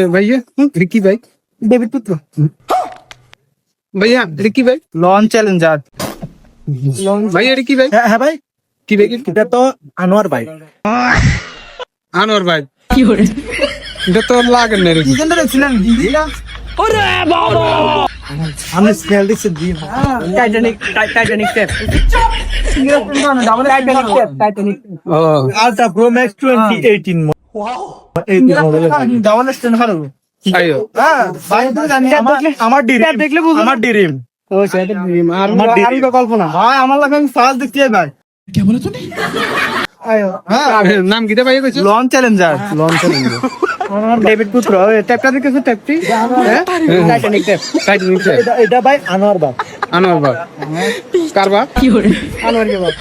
भैया रिकी भाई डेविड पुत्र भैया रिकी भाई लॉन्च चैलेंजर भैया रिकी भाई হ্যাঁ ভাই কি ভাই এটা তো আনোয়ার ভাই আনোয়ার ভাই কি করে এটা তো লাগে না রে ডিজাইনটা দেখছিলেন দিদিরা ওরে বাবা আমি স্মেল দিছি দি টাইটানিক টেপ টাইটানিক ও ultra pro max 2018 wow 18 model double stand হারো আইও হ্যাঁ ভাই তুমি জানি আমার ডিরিম দেখলে বুঝো আমার ডিরিম ও সেটা ড্রিম আর কল্পনা ভাই আমার লাগে আমি ফার্স্ট দেখতে যাই ভাই কি বলে তুমি আয়ো হ্যাঁ নাম কি দে ভাই কইছো লঞ্চ চ্যালেঞ্জার আমার ডেভিড পুত্র ট্যাপটা দেখেছো ট্যাপটি টাইটানিক ট্যাপ টাইটানিক এটা ভাই আনোয়ার বাপ আনোয়ার ভাই কার বাপ আনোয়ার কে বাপ